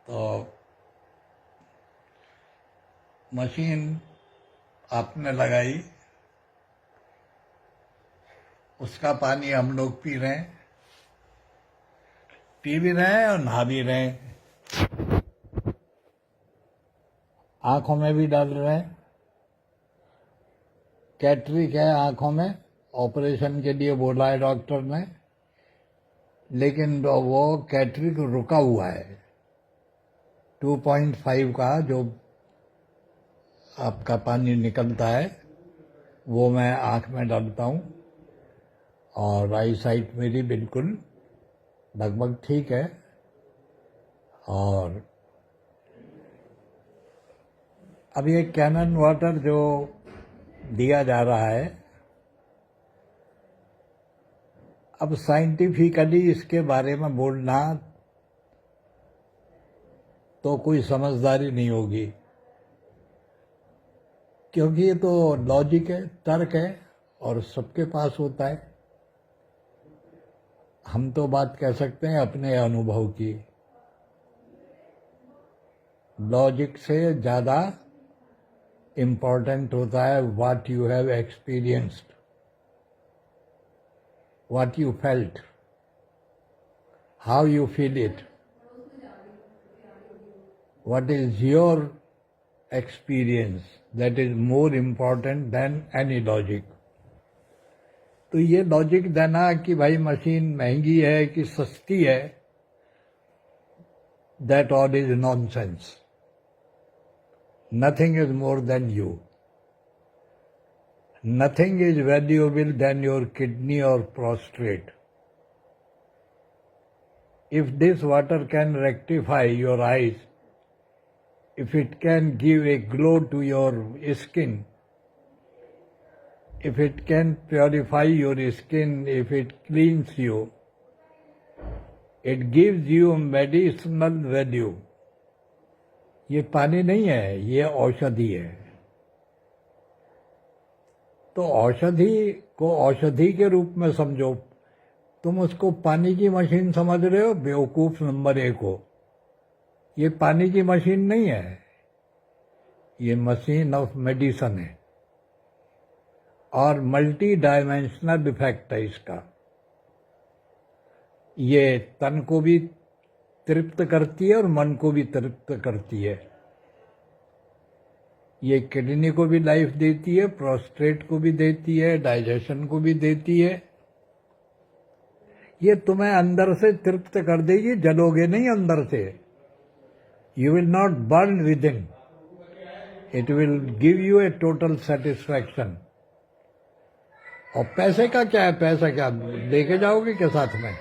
तो मशीन आपने लगाई, उसका पानी हम लोग पी रहे हैं, पी भी रहे हैं और नहा भी रहे हैं, आंखों में भी डाल रहे हैं। कैटरिक है आंखों में, ऑपरेशन के लिए बोला है डॉक्टर ने, लेकिन वो कैटरिक रुका हुआ है। 2.5 का जो आपका पानी निकलता है वो मैं आंख में डालता हूँ, और आई साइट मेरी बिल्कुल लगभग ठीक है। और अब ये कैनन वाटर जो दिया जा रहा है, अब साइंटिफिकली इसके बारे में बोलना तो कोई समझदारी नहीं होगी, क्योंकि ये तो लॉजिक है, तर्क है, और सबके पास होता है। हम तो बात कह सकते हैं अपने अनुभव की। लॉजिक से ज़्यादा इम्पोर्टेंट होता है what you have experienced, what you felt, how you feel it, what is your experience, that is more important then any logic. तो ये लॉजिक देना कि भाई मशीन महंगी है कि सस्ती है, that all is nonsense. Nothing is more than you. Nothing is valuable than your kidney or prostate. If this water can rectify your eyes, if it can give a glow to your skin, if it can purify your skin, if it cleans you, it gives you medicinal value. ये पानी नहीं है, ये औषधि है। तो औषधि को औषधि के रूप में समझो। तुम उसको पानी की मशीन समझ रहे हो, बेवकूफ नंबर 1 हो। ये पानी की मशीन नहीं है, ये मशीन ऑफ मेडिसिन है, और मल्टी डायमेंशनल इफेक्ट है इसका। ये तन को भी तृप्त करती है और मन को भी तृप्त करती है। ये किडनी को भी लाइफ देती है, प्रोस्टेट को भी देती है, डाइजेशन को भी देती है। ये तुम्हें अंदर से तृप्त कर देगी, जलोगे नहीं अंदर से। You will not burn with in, it will give U A total satisfaction. और पैसे का क्या है, पैसा क्या लेके जाओगे के साथ में?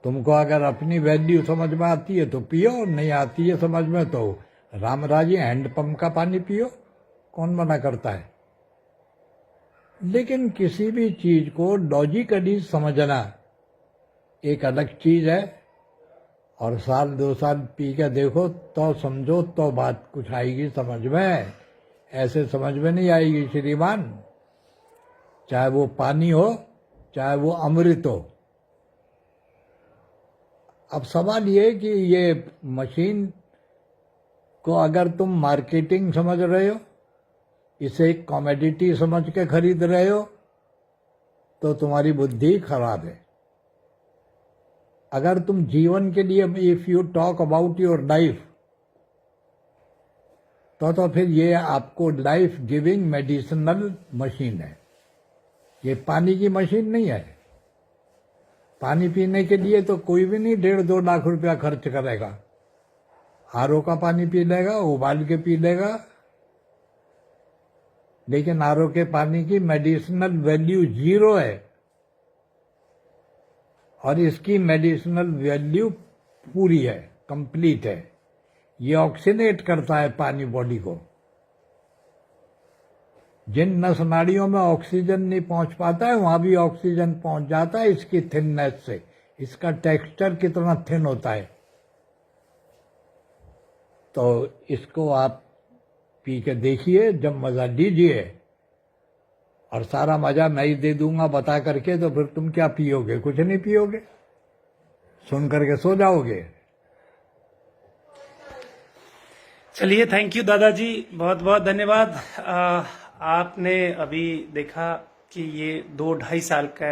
तुमको अगर अपनी वैल्यू समझ में आती है तो पियो, नहीं आती है समझ में तो रामराजी हैंडपंप का पानी पियो, कौन मना करता है। लेकिन किसी भी चीज को लॉजिकली समझना एक अलग चीज है, और 1-2 साल पी के देखो तो समझो, तो बात कुछ आएगी समझ में। ऐसे समझ में नहीं आएगी श्रीमान, चाहे वो पानी हो चाहे वो अमृत हो। अब सवाल ये कि ये मशीन को अगर तुम मार्केटिंग समझ रहे हो, इसे एक कॉमोडिटी समझ के खरीद रहे हो, तो तुम्हारी बुद्धि खराब है। अगर तुम जीवन के लिए, if you talk about your life, तो फिर ये आपको लाइफ गिविंग मेडिसिनल मशीन है, ये पानी की मशीन नहीं है। पानी पीने के लिए तो कोई भी नहीं 1.5-2 लाख रुपया खर्च करेगा। आरओ का पानी पी लेगा, उबाल के पी लेगा, लेकिन आरओ के पानी की मेडिसिनल वैल्यू 0 है, और इसकी मेडिसिनल वैल्यू पूरी है, कंप्लीट है। ये ऑक्सीनेट करता है पानी बॉडी को। जिन नस नाड़ियों में ऑक्सीजन नहीं पहुंच पाता है, वहां भी ऑक्सीजन पहुंच जाता है इसकी थिननेस से। इसका टेक्सचर कितना थिन होता है। तो इसको आप पी के देखिए, जब मजा लीजिए, और सारा मजा मैं ही दे दूंगा बता करके, तो फिर तुम क्या पियोगे? कुछ नहीं पियोगे, सुन करके सो जाओगे। चलिए, थैंक यू दादाजी, बहुत बहुत धन्यवाद। आपने अभी देखा कि ये 2 ढाई साल का